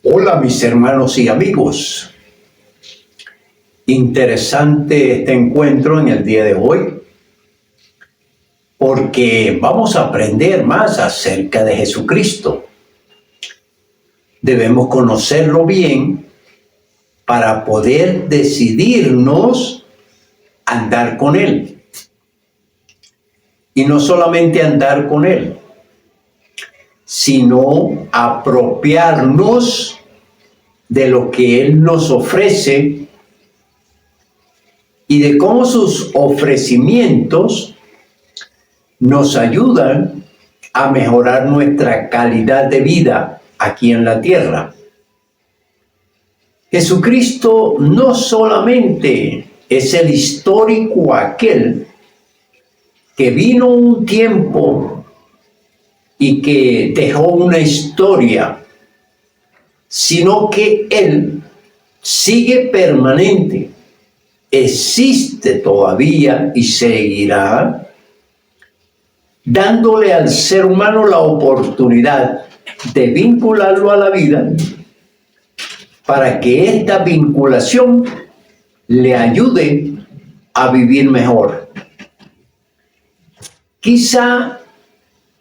Hola mis hermanos y amigos. Interesante este encuentro en el día de hoy porque vamos a aprender más acerca de Jesucristo. Debemos conocerlo bien para poder decidirnos a andar con Él. Y no solamente andar con Él, sino apropiarnos de lo que Él nos ofrece y de cómo sus ofrecimientos nos ayudan a mejorar nuestra calidad de vida aquí en la tierra. Jesucristo no solamente es el histórico aquel que vino un tiempo y que dejó una historia, sino que Él sigue permanente, existe todavía y seguirá dándole al ser humano la oportunidad de vincularlo a la vida para que esta vinculación le ayude a vivir mejor. Quizá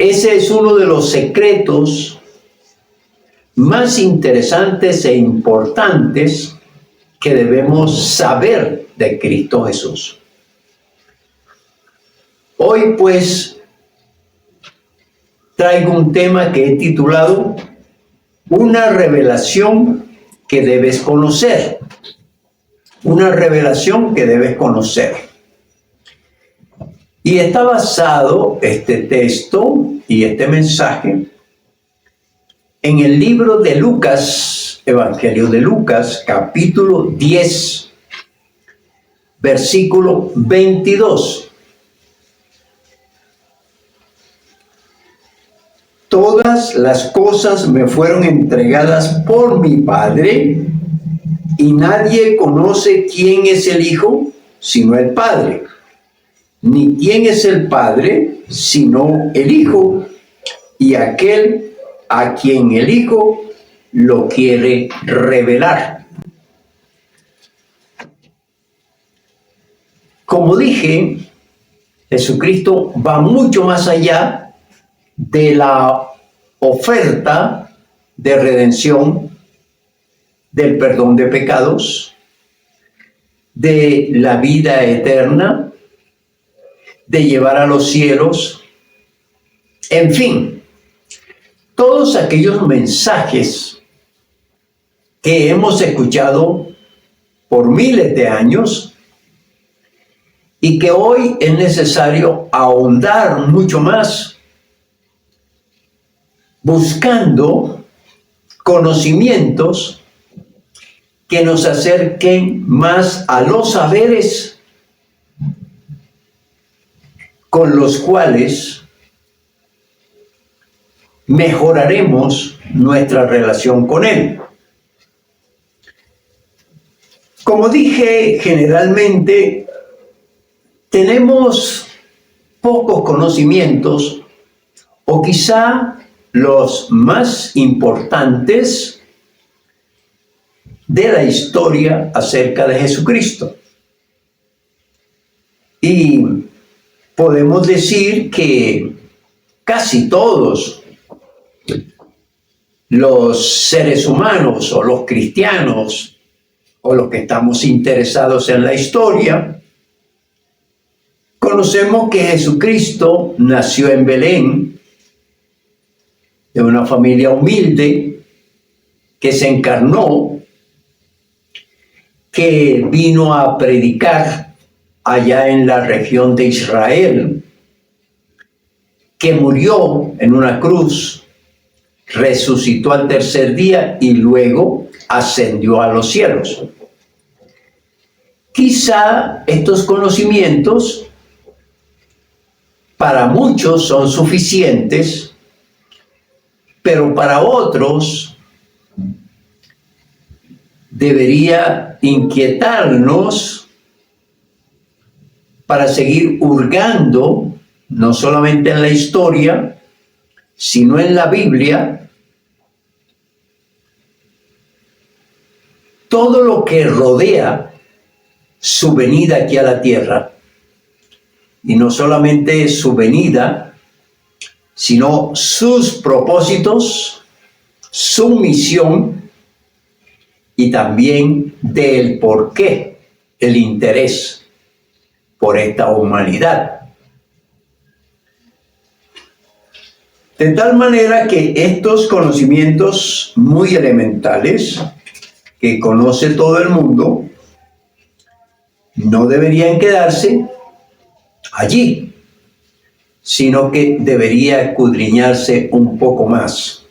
ese es uno de los secretos más interesantes e importantes que debemos saber de Cristo Jesús. Hoy pues traigo un tema que he titulado Una revelación que debes conocer. Una revelación que debes conocer. Y está basado este texto y este mensaje en el libro de Lucas, Evangelio de Lucas, capítulo 10, versículo 22. Todas las cosas me fueron entregadas por mi Padre, y nadie conoce quién es el Hijo sino el Padre, ni quién es el Padre sino el Hijo, y aquel a quien el Hijo lo quiere revelar. Como dije, Jesucristo va mucho más allá de la oferta de redención, del perdón de pecados, de la vida eterna, de llevar a los cielos, en fin, todos aquellos mensajes que hemos escuchado por miles de años y que hoy es necesario ahondar mucho más, buscando conocimientos que nos acerquen más a los saberes con los cuales mejoraremos nuestra relación con Él. Como dije, generalmente tenemos pocos conocimientos, o quizá los más importantes de la historia acerca de Jesucristo. Y podemos decir que casi todos los seres humanos o los cristianos o los que estamos interesados en la historia, conocemos que Jesucristo nació en Belén, de una familia humilde, que se encarnó, que vino a predicar allá en la región de Israel, que murió en una cruz, resucitó al tercer día y luego ascendió a los cielos. Quizá estos conocimientos para muchos son suficientes, pero para otros debería inquietarnos para seguir hurgando no solamente en la historia, sino en la Biblia, todo lo que rodea su venida aquí a la tierra, y no solamente su venida, sino sus propósitos, su misión y también del por qué, el interés por esta humanidad. De tal manera que estos conocimientos muy elementales que conoce todo el mundo no deberían quedarse allí, sino que debería escudriñarse un poco más.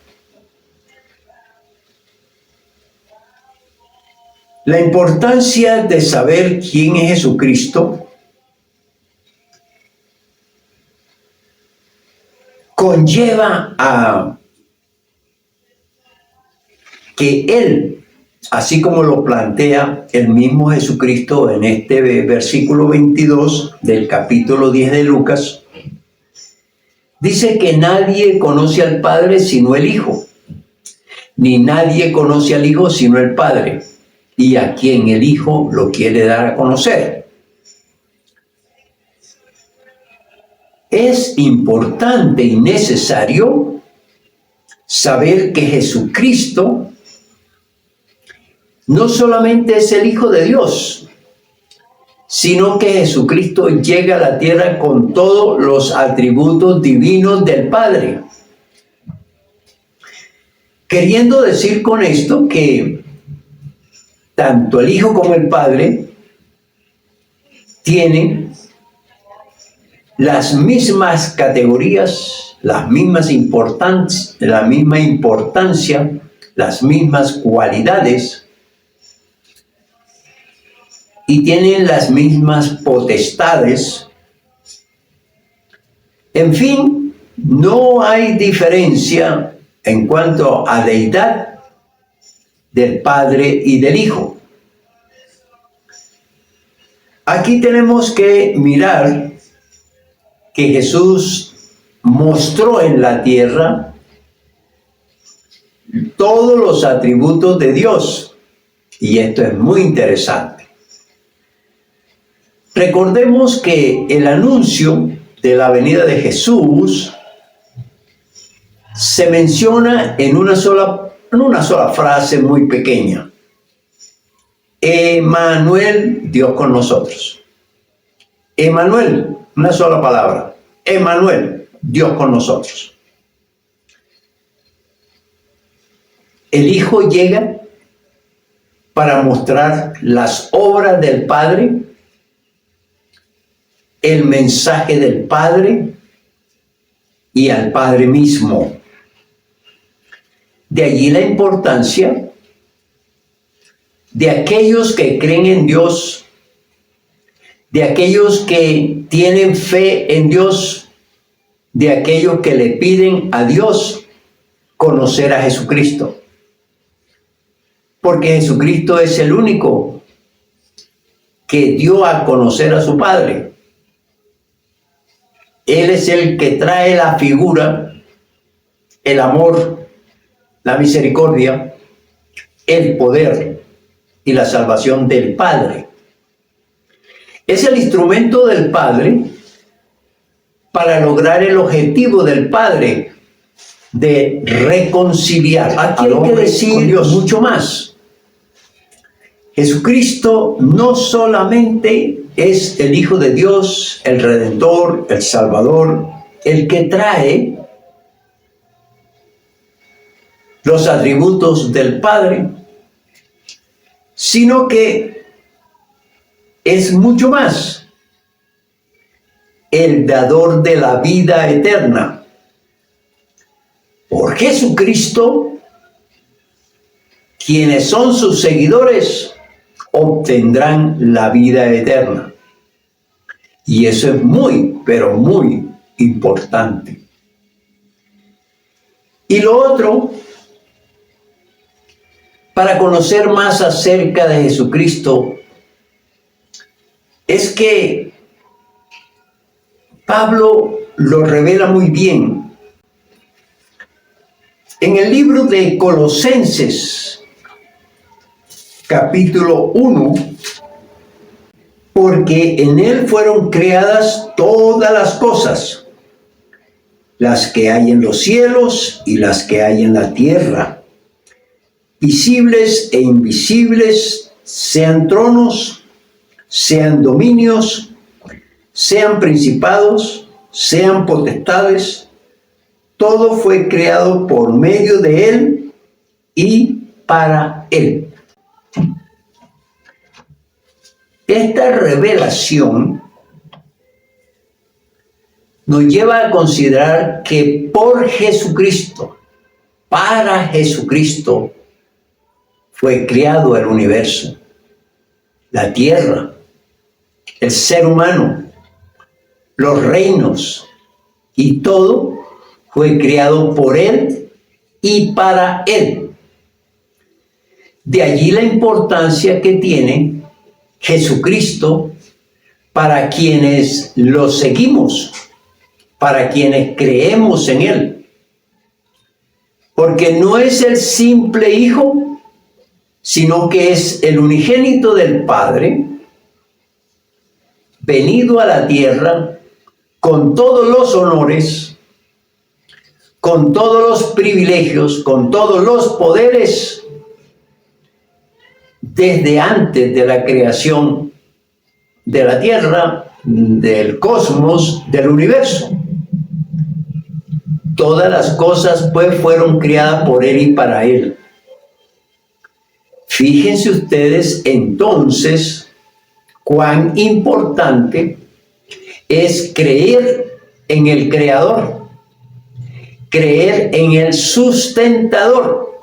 La importancia de saber quién es Jesucristo conlleva a que Él, así como lo plantea el mismo Jesucristo en este versículo 22 del capítulo 10 de Lucas, dice que nadie conoce al Padre sino el Hijo, ni nadie conoce al Hijo sino el Padre, y a quien el Hijo lo quiere dar a conocer. Es importante y necesario saber que Jesucristo no solamente es el Hijo de Dios, sino que Jesucristo llega a la tierra con todos los atributos divinos del Padre. Queriendo decir con esto que tanto el Hijo como el Padre tienen las mismas categorías, la misma importancia, las mismas cualidades, y tienen las mismas potestades. En fin, no hay diferencia en cuanto a deidad del Padre y del Hijo. Aquí tenemos que mirar que Jesús mostró en la tierra todos los atributos de Dios, y esto es muy interesante. Recordemos que el anuncio de la venida de Jesús se menciona en una sola frase muy pequeña. Emmanuel, Dios con nosotros. Emmanuel, una sola palabra. Emmanuel, Dios con nosotros. El Hijo llega para mostrar las obras del Padre, el mensaje del Padre y al Padre mismo. De allí la importancia de aquellos que creen en Dios, de aquellos que tienen fe en Dios, de aquellos que le piden a Dios conocer a Jesucristo. Porque Jesucristo es el único que dio a conocer a su Padre. Él es el que trae la figura, el amor, la misericordia, el poder y la salvación del Padre. Es el instrumento del Padre para lograr el objetivo del Padre de reconciliar. Aquí hay que decir mucho más. Jesucristo no solamente es el Hijo de Dios, el Redentor, el Salvador, el que trae los atributos del Padre, sino que es mucho más, el dador de la vida eterna. Por Jesucristo, quienes son sus seguidores obtendrán la vida eterna. Y eso es muy, pero muy importante. Y lo otro, para conocer más acerca de Jesucristo, es que Pablo lo revela muy bien. En el libro de Colosenses, capítulo 1, porque en él fueron creadas todas las cosas, las que hay en los cielos y las que hay en la tierra, visibles e invisibles, sean tronos, sean dominios, sean principados, sean potestades. Todo fue creado por medio de él y para él. Esta revelación nos lleva a considerar que por Jesucristo, para Jesucristo, fue creado el universo, la tierra, el ser humano, los reinos, y todo fue creado por él y para él. De allí la importancia que tiene Jesucristo para quienes lo seguimos, para quienes creemos en él. Porque no es el simple Hijo, sino que es el unigénito del Padre, venido a la tierra con todos los honores, con todos los privilegios, con todos los poderes, desde antes de la creación de la tierra, del cosmos, del universo. Todas las cosas pues fueron creadas por él y para él. Fíjense ustedes entonces cuán importante es creer en el Creador, creer en el sustentador,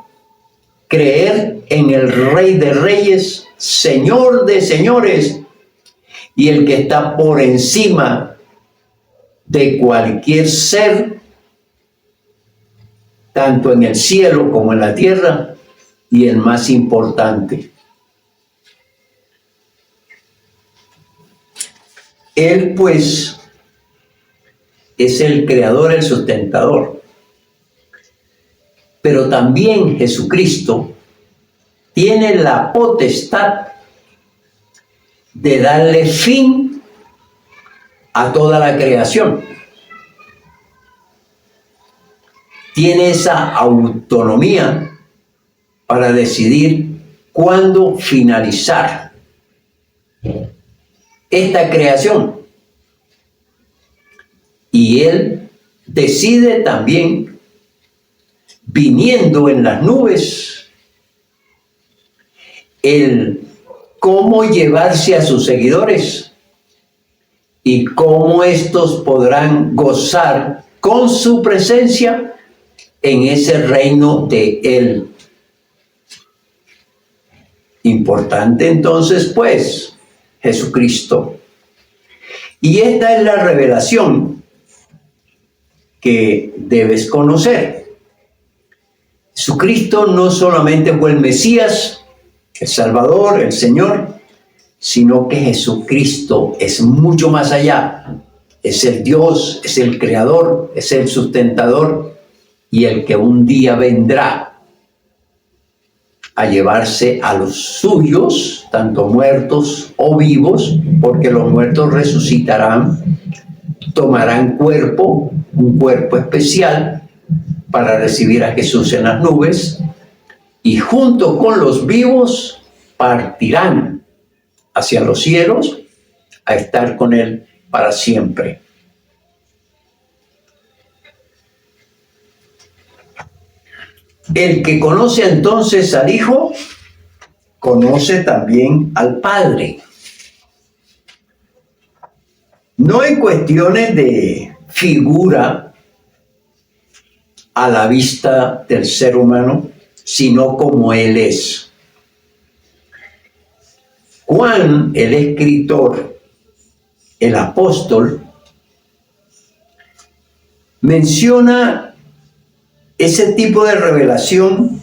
creer en el Rey de Reyes, Señor de Señores, y el que está por encima de cualquier ser, tanto en el cielo como en la tierra, y el más importante. Él, pues, es el creador, el sustentador. Pero también Jesucristo tiene la potestad de darle fin a toda la creación. Tiene esa autonomía para decidir cuándo finalizar esta creación. Y él decide también, viniendo en las nubes, el cómo llevarse a sus seguidores y cómo estos podrán gozar con su presencia en ese reino de él. Importante entonces, pues, Jesucristo. Y esta es la revelación que debes conocer. Jesucristo no solamente fue el Mesías, el Salvador, el Señor, sino que Jesucristo es mucho más allá. Es el Dios, es el Creador, es el sustentador y el que un día vendrá a llevarse a los suyos, tanto muertos o vivos, porque los muertos resucitarán, tomarán cuerpo, un cuerpo especial, para recibir a Jesús en las nubes, y junto con los vivos partirán hacia los cielos a estar con él para siempre. El que conoce entonces al Hijo, conoce también al Padre. No en cuestiones de figura a la vista del ser humano, sino como Él es. Juan, el escritor, el apóstol, menciona ese tipo de revelación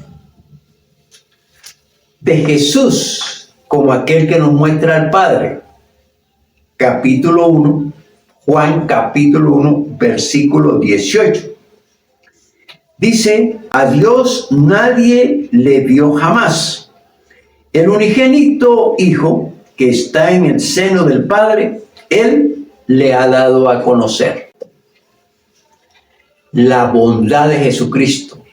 de Jesús como aquel que nos muestra al Padre. Capítulo 1, Juan capítulo 1, versículo 18. Dice, a Dios nadie le vio jamás. El unigénito Hijo que está en el seno del Padre, Él le ha dado a conocer la bondad de Jesucristo,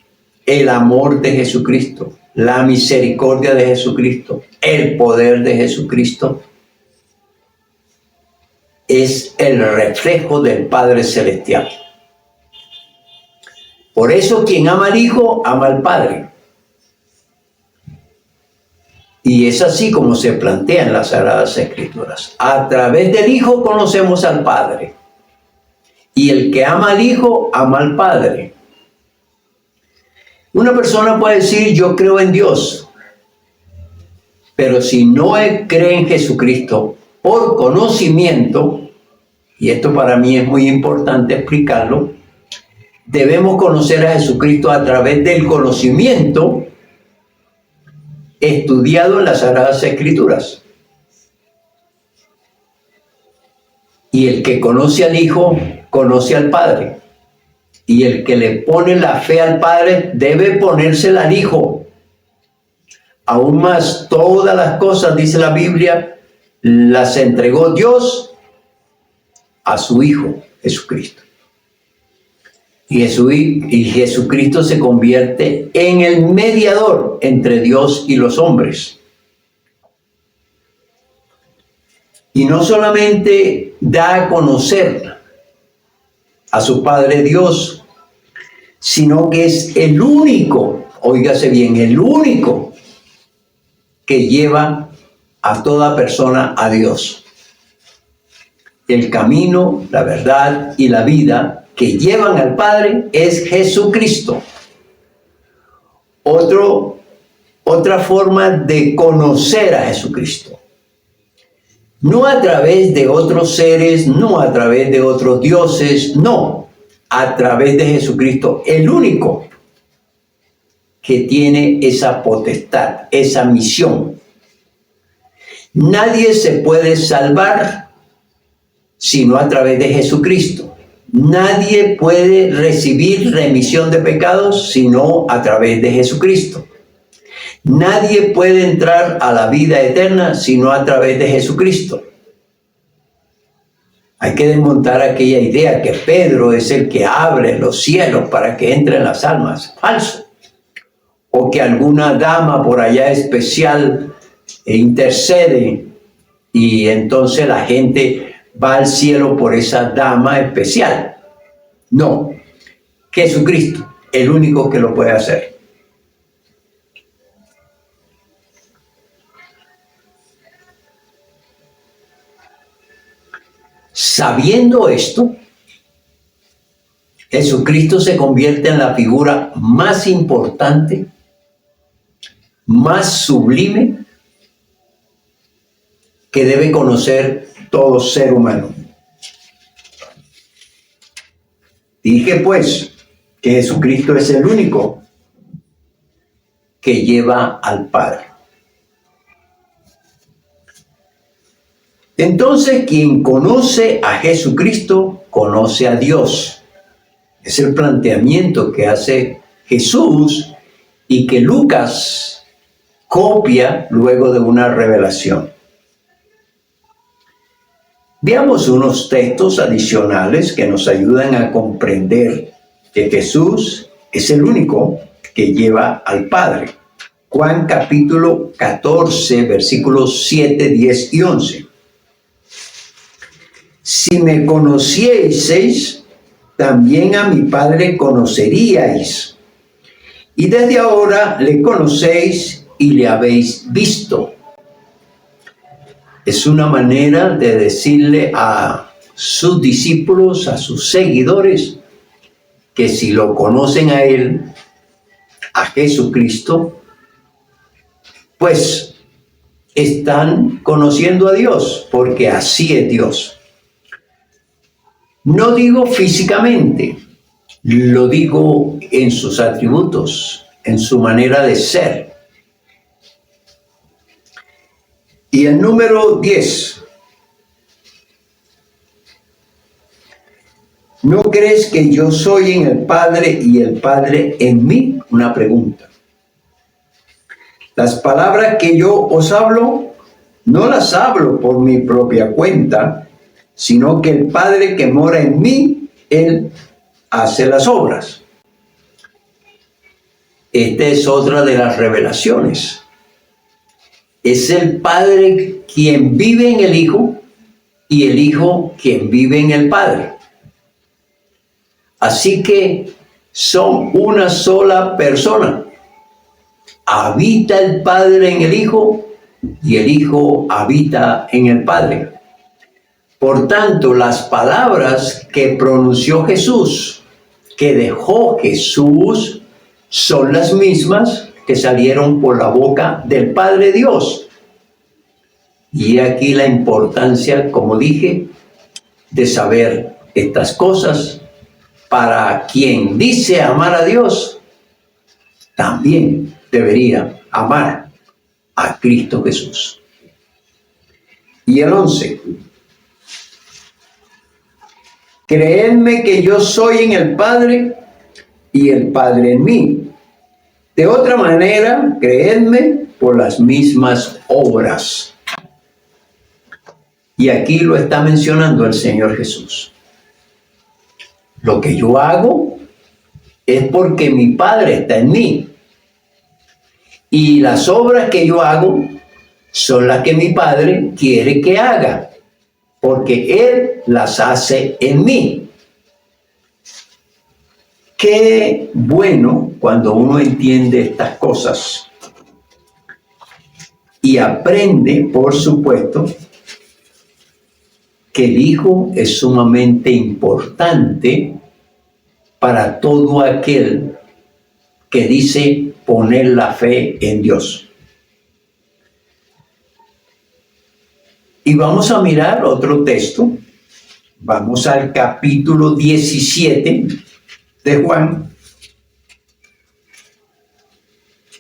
el amor de Jesucristo, la misericordia de Jesucristo, el poder de Jesucristo. Es el reflejo del Padre Celestial. Por eso quien ama al Hijo, ama al Padre. Y es así como se plantea en las Sagradas Escrituras. A través del Hijo conocemos al Padre. Y el que ama al Hijo, ama al Padre. Una persona puede decir, yo creo en Dios. Pero si no cree en Jesucristo por conocimiento, y esto para mí es muy importante explicarlo, debemos conocer a Jesucristo a través del conocimiento estudiado en las Sagradas Escrituras. Y el que conoce al Hijo, conoce al Padre. Y el que le pone la fe al Padre, debe ponérsela al Hijo. Aún más, todas las cosas, dice la Biblia, las entregó Dios a su Hijo, Jesucristo. Y Jesucristo se convierte en el mediador entre Dios y los hombres. Y no solamente da a conocer a su Padre Dios, sino que es el único, óigase bien, el único que lleva a toda persona a Dios. El camino, la verdad y la vida que llevan al Padre es Jesucristo. Otra forma de conocer a Jesucristo. No a través de otros seres, no a través de otros dioses, no. A través de Jesucristo, el único que tiene esa potestad, esa misión. Nadie se puede salvar sino a través de Jesucristo. Nadie puede recibir remisión de pecados sino a través de Jesucristo. Nadie puede entrar a la vida eterna sino a través de Jesucristo. Hay que desmontar aquella idea que Pedro es el que abre los cielos para que entren las almas. Falso. O que alguna dama por allá especial intercede y entonces la gente va al cielo por esa dama especial. No, Jesucristo, el único que lo puede hacer. Sabiendo esto, Jesucristo se convierte en la figura más importante, más sublime que debe conocer todo ser humano. Dije pues que Jesucristo es el único que lleva al Padre. Entonces, quien conoce a Jesucristo, conoce a Dios. Es el planteamiento que hace Jesús y que Lucas copia luego de una revelación. Veamos unos textos adicionales que nos ayudan a comprender que Jesús es el único que lleva al Padre. Juan capítulo 14, versículos 7, 10 y 11. Si me conocieseis, también a mi Padre conoceríais. Y desde ahora le conocéis y le habéis visto. Es una manera de decirle a sus discípulos, a sus seguidores, que si lo conocen a Él, a Jesucristo, pues están conociendo a Dios, porque así es Dios. No digo físicamente, lo digo en sus atributos, en su manera de ser. Y el número 10. ¿No crees que yo soy en el Padre y el Padre en mí? Una pregunta. Las palabras que yo os hablo, no las hablo por mi propia cuenta, sino que el Padre que mora en mí, Él hace las obras. Esta es otra de las revelaciones. Es el Padre quien vive en el Hijo y el Hijo quien vive en el Padre. Así que son una sola persona. Habita el Padre en el Hijo y el Hijo habita en el Padre. Por tanto, las palabras que pronunció Jesús, que dejó Jesús, son las mismas que salieron por la boca del Padre Dios. Y aquí la importancia, como dije, de saber estas cosas. Para quien dice amar a Dios, también debería amar a Cristo Jesús. Y el 11. Creedme que yo soy en el Padre y el Padre en mí. De otra manera, creedme por las mismas obras. Y aquí lo está mencionando el Señor Jesús. Lo que yo hago es porque mi Padre está en mí. Y las obras que yo hago son las que mi Padre quiere que haga, porque Él las hace en mí. Qué bueno cuando uno entiende estas cosas y aprende, por supuesto, que el Hijo es sumamente importante para todo aquel que dice poner la fe en Dios. Y vamos a mirar otro texto. Vamos al capítulo 17 de Juan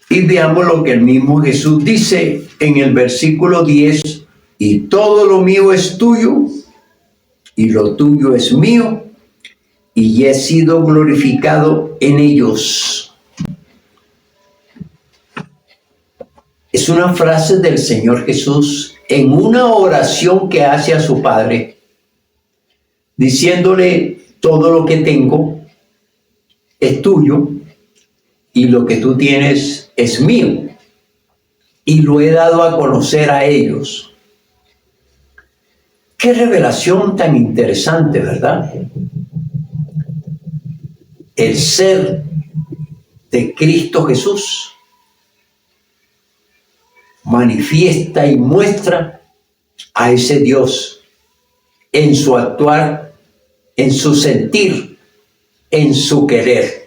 y veamos lo que el mismo Jesús dice en el versículo 10: y todo lo mío es tuyo y lo tuyo es mío, y he sido glorificado en ellos. Es una frase del Señor Jesús en una oración que hace a su Padre, diciéndole: todo lo que tengo es tuyo y lo que tú tienes es mío, y lo he dado a conocer a ellos. Qué revelación tan interesante, ¿verdad? El ser de Cristo Jesús manifiesta y muestra a ese Dios en su actuar, en su sentir, en su querer.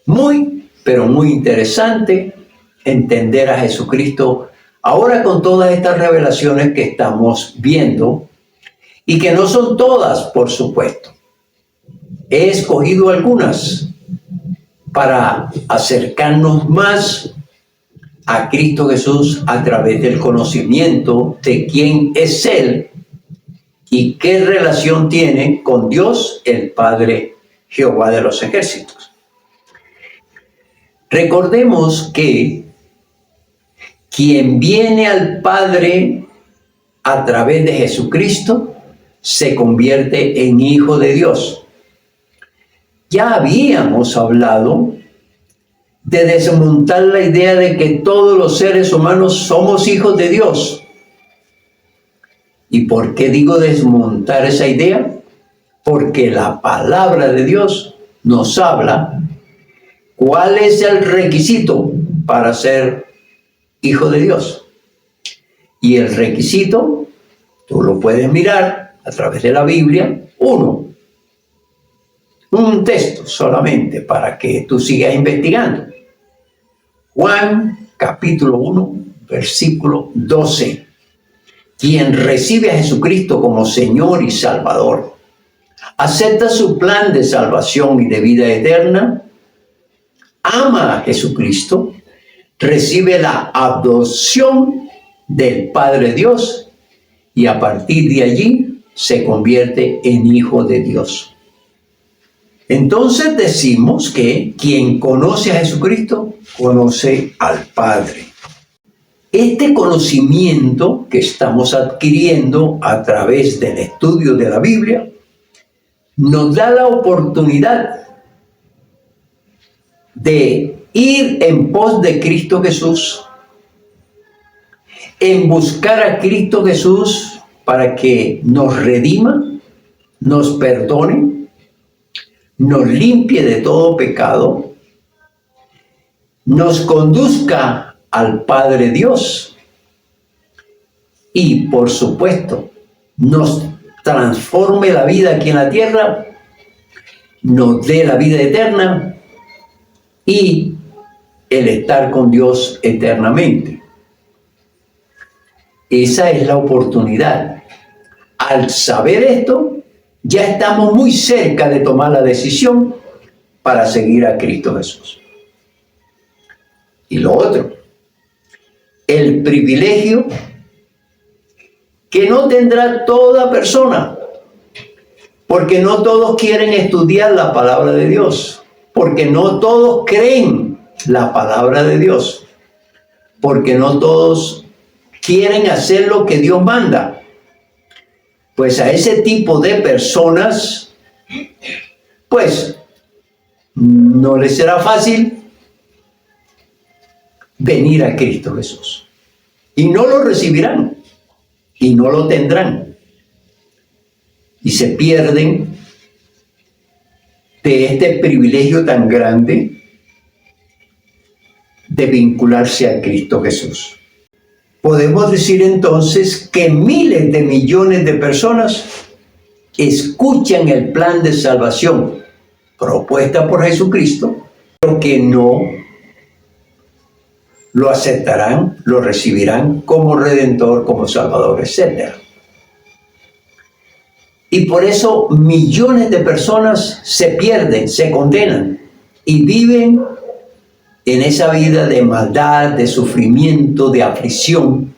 Muy, pero muy interesante entender a Jesucristo ahora con todas estas revelaciones que estamos viendo, y que no son todas, por supuesto. He escogido algunas para acercarnos más a Cristo Jesús a través del conocimiento de quién es Él y qué relación tiene con Dios, el Padre Jehová de los ejércitos. Recordemos que quien viene al Padre a través de Jesucristo se convierte en hijo de Dios. Ya habíamos hablado de desmontar la idea de que todos los seres humanos somos hijos de Dios. ¿Y por qué digo desmontar esa idea? Porque la palabra de Dios nos habla cuál es el requisito para ser hijo de Dios. Y el requisito, tú lo puedes mirar a través de la Biblia. Un texto solamente para que tú sigas investigando. Juan capítulo 1, versículo 12. Quien recibe a Jesucristo como Señor y Salvador, acepta su plan de salvación y de vida eterna, ama a Jesucristo, recibe la adopción del Padre Dios y a partir de allí se convierte en hijo de Dios. Entonces decimos que quien conoce a Jesucristo, conoce al Padre. Este conocimiento que estamos adquiriendo a través del estudio de la Biblia nos da la oportunidad de ir en pos de Cristo Jesús, en buscar a Cristo Jesús para que nos redima, nos perdone, nos limpie de todo pecado, nos conduzca al Padre Dios y, por supuesto, nos transforme la vida aquí en la tierra, nos dé la vida eterna y el estar con Dios eternamente. Esa es la oportunidad. Al saber esto, ya estamos muy cerca de tomar la decisión para seguir a Cristo Jesús. Y lo otro, el privilegio que no tendrá toda persona, porque no todos quieren estudiar la palabra de Dios, porque no todos creen la palabra de Dios, porque no todos quieren hacer lo que Dios manda. Pues a ese tipo de personas, pues no les será fácil venir a Cristo Jesús. Y no lo recibirán, y no lo tendrán. Y se pierden de este privilegio tan grande de vincularse a Cristo Jesús. Podemos decir entonces que miles de millones de personas escuchan el plan de salvación propuesta por Jesucristo, pero que no lo aceptarán, lo recibirán como Redentor, como Salvador, etc. Y por eso millones de personas se pierden, se condenan y viven en esa vida de maldad, de sufrimiento, de aflicción,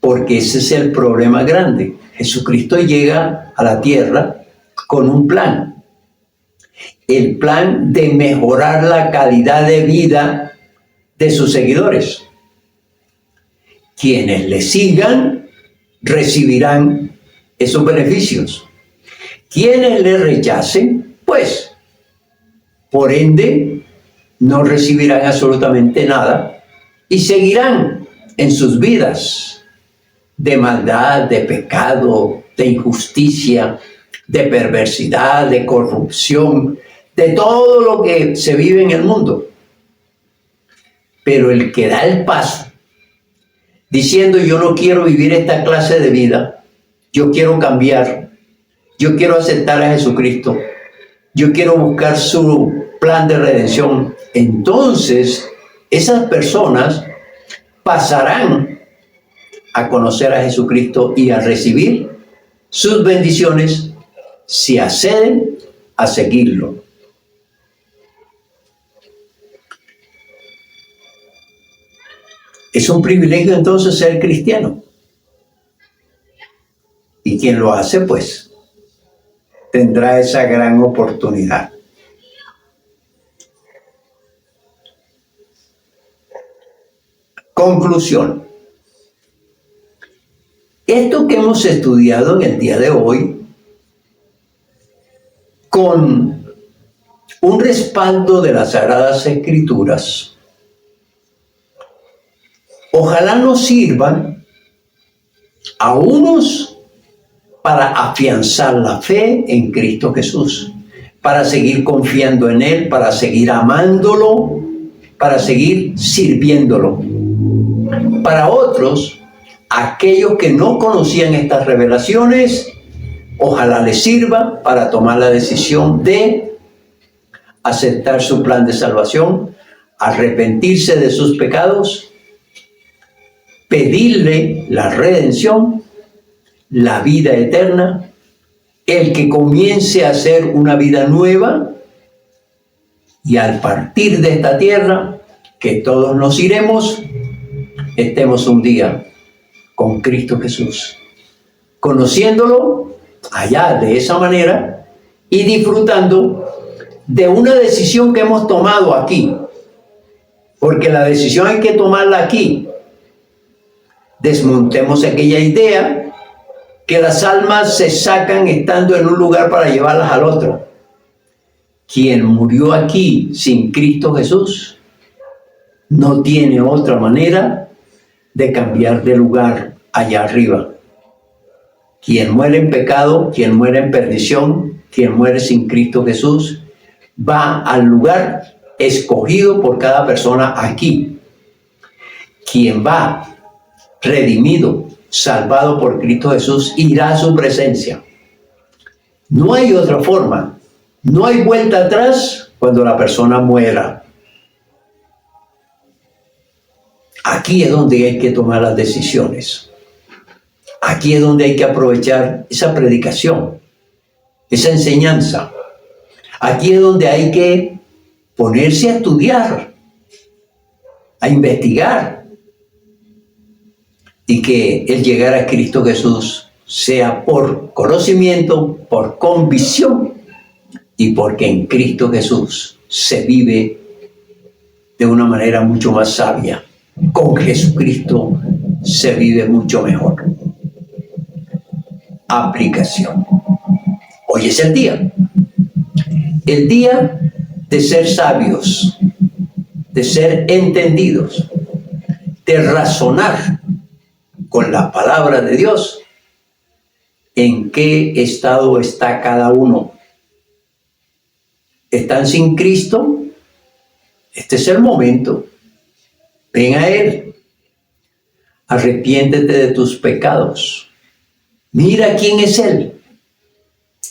porque ese es el problema grande. Jesucristo llega a la tierra con un plan. El plan de mejorar la calidad de vida de sus seguidores. Quienes le sigan recibirán esos beneficios. Quienes le rechacen, pues, por ende, no recibirán absolutamente nada y seguirán en sus vidas de maldad, de pecado, de injusticia, de perversidad, de corrupción, de todo lo que se vive en el mundo. Pero el que da el paso, diciendo yo no quiero vivir esta clase de vida, yo quiero cambiar, yo quiero aceptar a Jesucristo, yo quiero buscar su plan de redención, entonces esas personas pasarán a conocer a Jesucristo y a recibir sus bendiciones si acceden a seguirlo. Es un privilegio entonces ser cristiano. Y quien lo hace, pues, tendrá esa gran oportunidad. Conclusión. Esto que hemos estudiado en el día de hoy, con un respaldo de las Sagradas Escrituras, ojalá nos sirvan a unos para afianzar la fe en Cristo Jesús, para seguir confiando en Él, para seguir amándolo, para seguir sirviéndolo. Para otros, aquellos que no conocían estas revelaciones, ojalá les sirva para tomar la decisión de aceptar su plan de salvación, arrepentirse de sus pecados, pedirle la redención, la vida eterna, el que comience a hacer una vida nueva y al partir de esta tierra, que todos nos iremos, estemos un día con Cristo Jesús, conociéndolo allá de esa manera y disfrutando de una decisión que hemos tomado aquí. Porque la decisión hay que tomarla aquí. Desmontemos aquella idea que las almas se sacan estando en un lugar para llevarlas al otro. Quien murió aquí sin Cristo Jesús no tiene otra manera de cambiar de lugar allá arriba. Quien muere en pecado, quien muere en perdición, quien muere sin Cristo Jesús, va al lugar escogido por cada persona aquí. Quien va redimido, salvado por Cristo Jesús, irá a su presencia. No hay otra forma. No hay vuelta atrás cuando la persona muera. Aquí es donde hay que tomar las decisiones. Aquí es donde hay que aprovechar esa predicación, esa enseñanza. Aquí es donde hay que ponerse a estudiar, a investigar, y que el llegar a Cristo Jesús sea por conocimiento, por convicción, y porque en Cristo Jesús se vive de una manera mucho más sabia. Con Jesucristo se vive mucho mejor. Aplicación. Hoy es el día de ser sabios, de ser entendidos, de razonar con la palabra de Dios en qué estado está cada uno. ¿Están sin Cristo? Este es el momento. Ven a Él. Arrepiéntete de tus pecados. Mira quién es Él.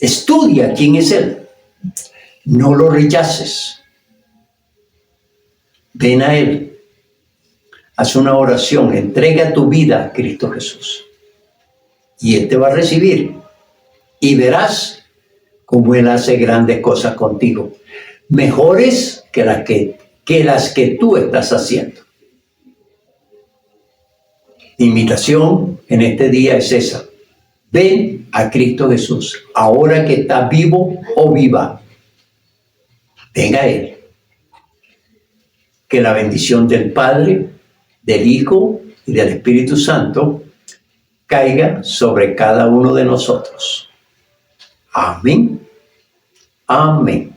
Estudia quién es Él. No lo rechaces. Ven a Él. Haz una oración. Entrega tu vida a Cristo Jesús. Y Él te va a recibir. Y verás cómo Él hace grandes cosas contigo. Mejores que las que tú estás haciendo. Mi invitación en este día es esa. Ven a Cristo Jesús, ahora que está vivo o viva. Ven a Él. Que la bendición del Padre, del Hijo y del Espíritu Santo caiga sobre cada uno de nosotros. Amén. Amén.